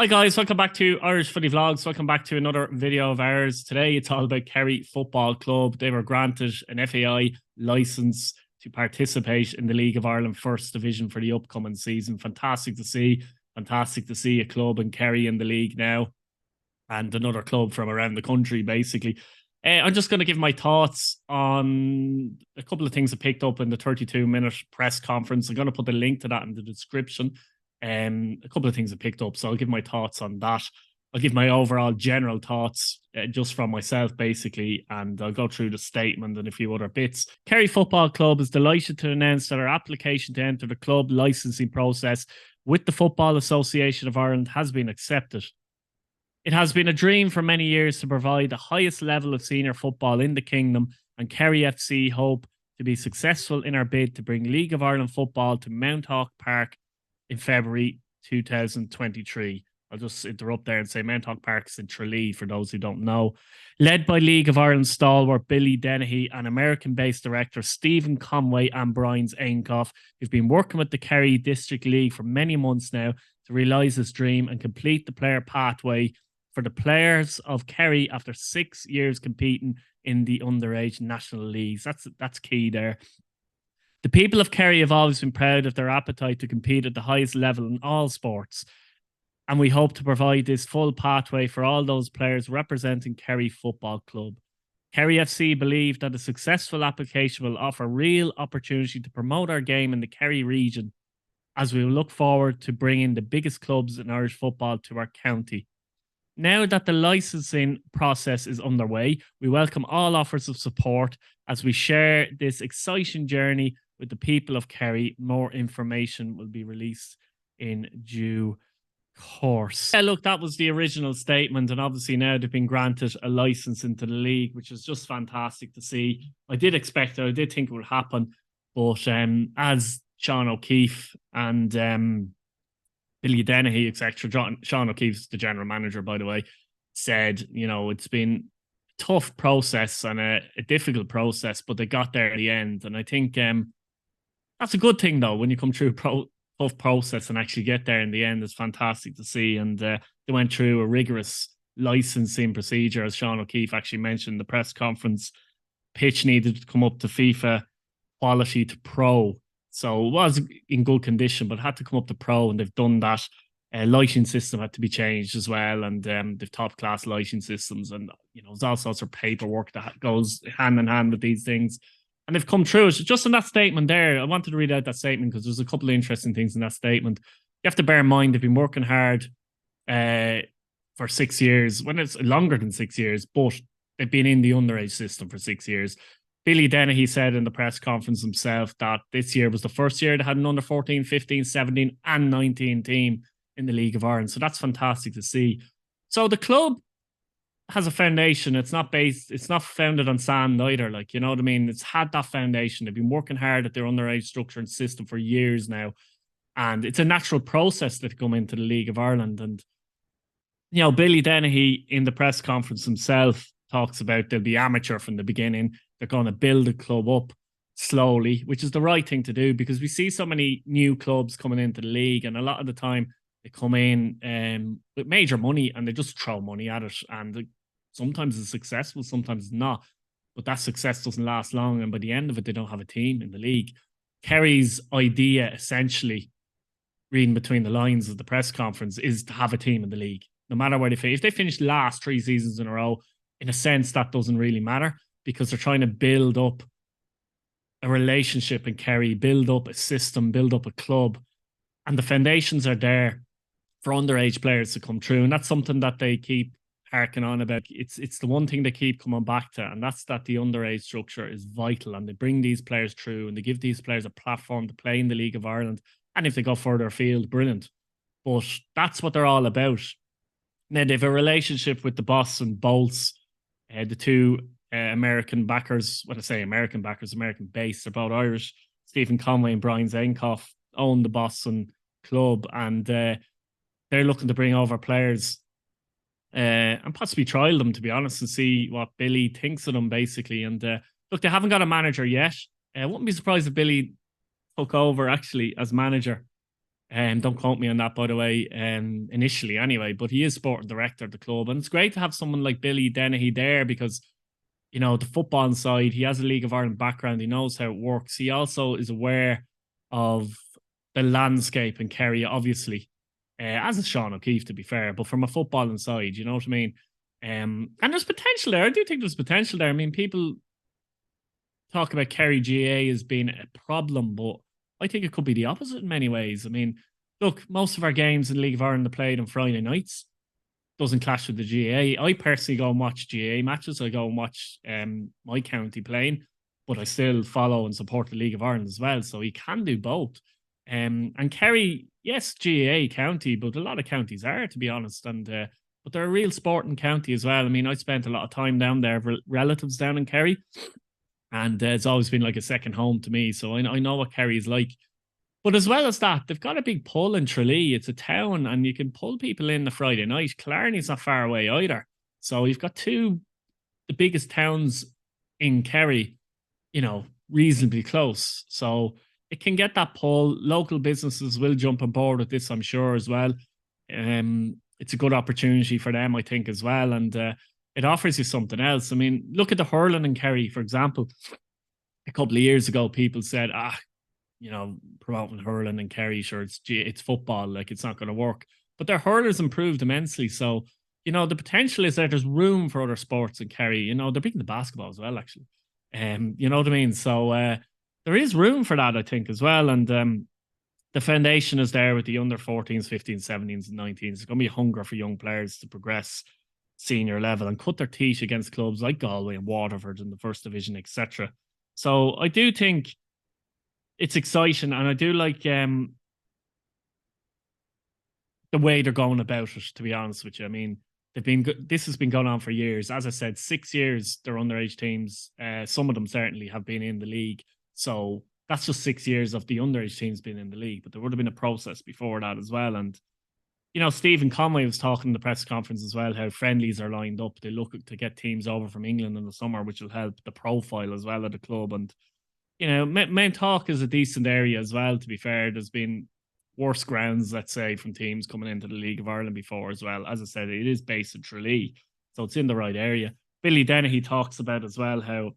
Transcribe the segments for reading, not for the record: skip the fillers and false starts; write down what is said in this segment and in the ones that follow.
Hi guys, welcome back to Irish Footy Vlogs. Welcome back to another video of ours. Today it's all about Kerry Football Club. They were granted an FAI licence to participate in the League of Ireland First Division for the upcoming season. Fantastic to see. Fantastic to see a club in Kerry in the league now and another club from around the country, basically. I'm just going to give my thoughts on a couple of things I picked up in the 32-minute press conference. I'm going to put the link to that in the description. A couple of things I picked up, so I'll give my thoughts on that. I'll give my overall general thoughts just from myself, basically, and I'll go through the statement and a few other bits. Kerry Football Club is delighted to announce that our application to enter the club licensing process with the Football Association of Ireland has been accepted. It has been a dream for many years to provide the highest level of senior football in the kingdom, and Kerry FC hope to be successful in our bid to bring League of Ireland football to Mount Hawk Park in February 2023. I'll just interrupt there and say Mount Hawk Park is in Tralee, for those who don't know. Led by League of Ireland stalwart Billy Dennehy and American-based director Stephen Conway and Brian Aincoff, who've been working with the Kerry District League for many months now to realise this dream and complete the player pathway for the players of Kerry after 6 years competing in the underage national leagues. That's key there. The people of Kerry have always been proud of their appetite to compete at the highest level in all sports, and we hope to provide this full pathway for all those players representing Kerry Football Club. Kerry FC believe that a successful application will offer real opportunity to promote our game in the Kerry region, as we will look forward to bringing the biggest clubs in Irish football to our county. Now that the licensing process is underway, we welcome all offers of support as we share this exciting journey with the people of Kerry. More information will be released in due course. Yeah, look, that was the original statement, and obviously now they've been granted a license into the league, which is just fantastic to see. I did expect it, I did think it would happen, but as Sean O'Keefe and Billy Dennehy, etc. Sean O'Keefe's the general manager, by the way, said, it's been a tough process and a difficult process, but they got there at the end. And I think that's a good thing, though, when you come through a tough process and actually get there in the end. It's fantastic to see. And they went through a rigorous licensing procedure, as Sean O'Keefe actually mentioned in the press conference. Pitch needed to come up to FIFA quality to pro. So it was in good condition, but had to come up to pro, and they've done that. Lighting system had to be changed as well, and they've top class lighting systems, and there's all sorts of paperwork that goes hand in hand with these things, and they've come through. So just in that statement there, I wanted to read out that statement because there's a couple of interesting things in that statement. You have to bear in mind they've been working hard for 6 years, when it's longer than 6 years, but they've been in the underage system for 6 years. Billy Dennehy said in the press conference himself that this year was the first year they had an under 14, 15, 17 and 19 team in the League of Ireland. So that's fantastic to see. So the club has a foundation. It's not founded on sand either. Like, you know what I mean? It's had that foundation. They've been working hard at their underage structure and system for years now. And it's a natural process that come into the League of Ireland. And, Billy Dennehy in the press conference himself talks about they'll be amateur from the beginning. They're going to build a club up slowly, which is the right thing to do, because we see so many new clubs coming into the league, and a lot of the time they come in with major money and they just throw money at it, and sometimes it's successful, sometimes it's not, but that success doesn't last long, and by the end of it they don't have a team in the league. Kerry's idea, essentially, reading between the lines of the press conference, is to have a team in the league, no matter where they finish. If they finish last 3 seasons in a row, in a sense that doesn't really matter, because they're trying to build up a relationship in Kerry, build up a system, build up a club. And the foundations are there for underage players to come through. And that's something that they keep harking on about. It's the one thing they keep coming back to, and that's that the underage structure is vital. And they bring these players through, and they give these players a platform to play in the League of Ireland. And if they go further afield, brilliant. But that's what they're all about. Now, they have a relationship with the Boss and Bolts, the two American backers. When I say American backers, American based, they're both Irish. Stephen Conway and Brian Aincoff own the Boston club, and they're looking to bring over players and possibly trial them, to be honest, and see what Billy thinks of them, basically. And look, they haven't got a manager yet. I wouldn't be surprised if Billy took over actually as manager Don't quote me on that, by the way, initially anyway, but he is sporting director of the club. And it's great to have someone like Billy Dennehy there because, the football side, he has a League of Ireland background. He knows how it works. He also is aware of the landscape in Kerry, obviously, as is Sean O'Keefe, to be fair, but from a footballing side, you know what I mean? And there's potential there. I do think there's potential there. I mean, people talk about Kerry GA as being a problem, but I think it could be the opposite in many ways. I mean, look, most of our games in League of Ireland are played on Friday nights. Doesn't clash with the GA. I personally go and watch GA matches. I go and watch my county playing, but I still follow and support the League of Ireland as well. So he can do both. And Kerry, yes, GA county, but a lot of counties are, to be honest. And but they're a real sporting county as well. I mean, I spent a lot of time down there, relatives down in Kerry. And it's always been like a second home to me. So I know what Kerry is like. But as well as that, they've got a big pull in Tralee. It's a town and you can pull people in the Friday night. Killarney's not far away either. So you've got the biggest towns in Kerry, reasonably close. So it can get that pull. Local businesses will jump on board with this, I'm sure, as well. It's a good opportunity for them, I think, as well. And it offers you something else. I mean, look at the hurling in Kerry, for example. A couple of years ago, people said, promoting hurling in Kerry, sure, it's football, like it's not going to work. But their hurlers improved immensely. So, the potential is there's room for other sports in Kerry. They're big into basketball as well, actually. You know what I mean? So there is room for that, I think, as well. And the foundation is there with the under 14s, 15s, 17s, and 19s. There's going to be a hunger for young players to progress senior level and cut their teeth against clubs like Galway and Waterford in the first division, etc. So I do think it's exciting, and I do like the way they're going about it, to be honest with you. I mean, this has been going on for years. As I said, 6 years they're underage teams. Some of them certainly have been in the league. So that's just 6 years of the underage teams being in the league. But there would have been a process before that as well. And Stephen Conway was talking in the press conference as well, how friendlies are lined up. They look to get teams over from England in the summer, which will help the profile as well of the club. And, Mount Hawk is a decent area as well, to be fair. There's been worse grounds, let's say, from teams coming into the League of Ireland before as well. As I said, it is based in Tralee, so it's in the right area. Billy Dennehy talks about as well how,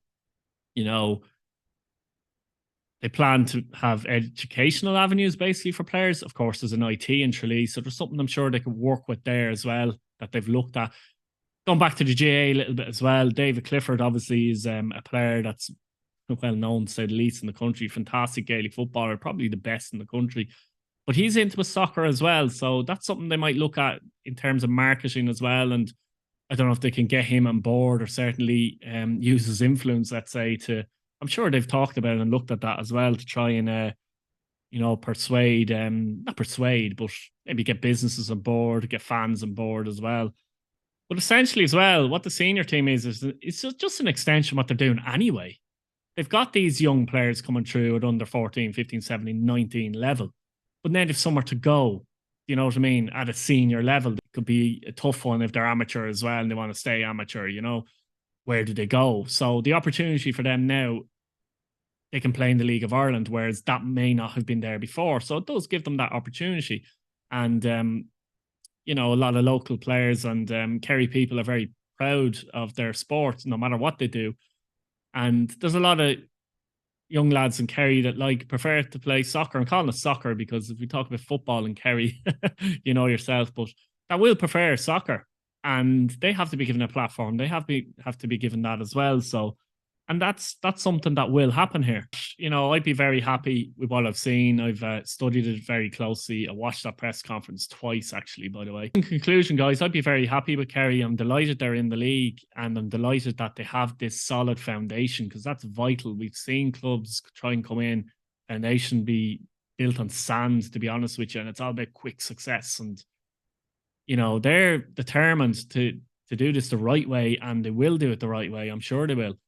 they plan to have educational avenues basically for players. Of course, there's an IT in Tralee, so there's something I'm sure they could work with there as well that they've looked at. Going back to the GA a little bit as well, David Clifford obviously is a player that's well known, to say the least, in the country. Fantastic Gaelic footballer, probably the best in the country. But he's into soccer as well, so that's something they might look at in terms of marketing as well. And I don't know if they can get him on board or certainly use his influence, let's say, to... I'm sure they've talked about it and looked at that as well to try and, persuade, not persuade, but maybe get businesses on board, get fans on board as well. But essentially as well, what the senior team is it's just an extension of what they're doing anyway. They've got these young players coming through at under 14, 15, 17, 19 level. But then if somewhere to go, you know what I mean, at a senior level, it could be a tough one if they're amateur as well and they want to stay amateur, where do they go? So the opportunity for them now, they can play in the League of Ireland, whereas that may not have been there before. So it does give them that opportunity. And, a lot of local players and Kerry people are very proud of their sport, no matter what they do. And there's a lot of young lads in Kerry that prefer to play soccer. I'm calling it soccer because if we talk about football in Kerry, you know yourself, but that will prefer soccer. And they have to be given a platform. They have to be given that as well. So, and that's something that will happen here. I'd be very happy with what I've seen. I've studied it very closely. I watched that press conference twice, actually, by the way. In conclusion, guys, I'd be very happy with Kerry. I'm delighted they're in the league, and I'm delighted that they have this solid foundation because that's vital. We've seen clubs try and come in, foundation be built on sand, to be honest with you, and it's all about quick success. And, they're determined to do this the right way, and they will do it the right way. I'm sure they will.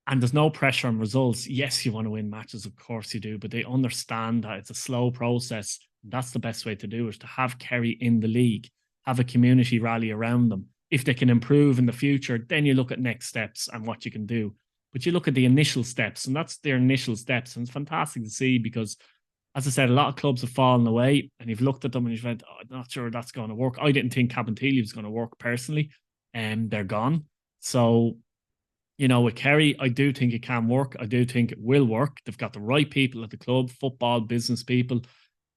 And there's no pressure on results. Yes, you want to win matches, of course you do, but they understand that it's a slow process. That's the best way to do it, to have Kerry in the league, have a community rally around them. If they can improve in the future, then you look at next steps and what you can do. But you look at the initial steps, and that's their initial steps. And it's fantastic to see because as I said, a lot of clubs have fallen away, and you've looked at them and you've went, oh, I'm not sure that's going to work. I didn't think Cabinteely was going to work personally, and they're gone. So, with Kerry, I do think it can work. I do think it will work. They've got the right people at the club, football, business people,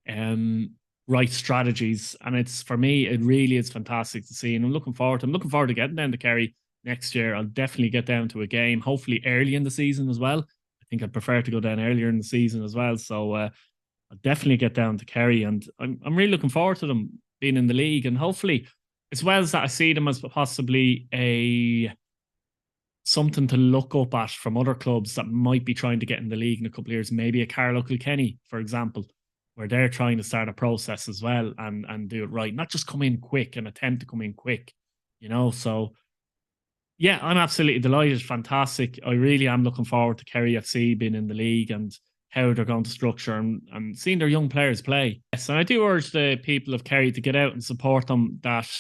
right strategies. And it's, for me, it really is fantastic to see. And I'm looking forward to getting down to Kerry next year. I'll definitely get down to a game, hopefully early in the season as well. I think I'd prefer to go down earlier in the season as well. So I'll definitely get down to Kerry, and I'm really looking forward to them being in the league. And hopefully, as well as that, I see them as possibly something to look up at from other clubs that might be trying to get in the league in a couple of years. Maybe a Carlow Kilkenny, for example, where they're trying to start a process as well and do it right, not just come in quick and attempt to come in quick, So, yeah, I'm absolutely delighted. Fantastic. I really am looking forward to Kerry FC being in the league and how they're going to structure and seeing their young players play. Yes, and I do urge the people of Kerry to get out and support them, that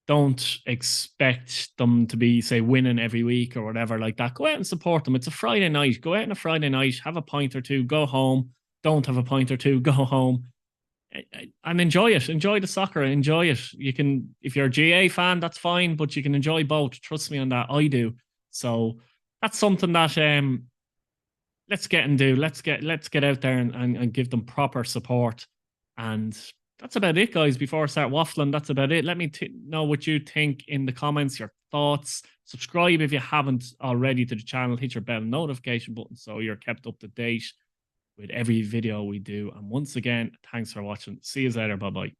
don't expect them to be, say, winning every week or whatever like that. Go out and support them. It's a Friday night. Go out on a Friday night, have a pint or two, go home. Don't have a pint or two, go home. And enjoy it. Enjoy the soccer. Enjoy it. You can, if you're a GA fan, that's fine, but you can enjoy both. Trust me on that. I do. So that's something that let's get and do. Let's get out there and give them proper support. And that's about it, guys. Before I start waffling, that's about it. Let me know what you think in the comments, your thoughts. Subscribe if you haven't already to the channel. Hit your bell notification button so you're kept up to date with every video we do. And once again, thanks for watching. See you later. Bye-bye.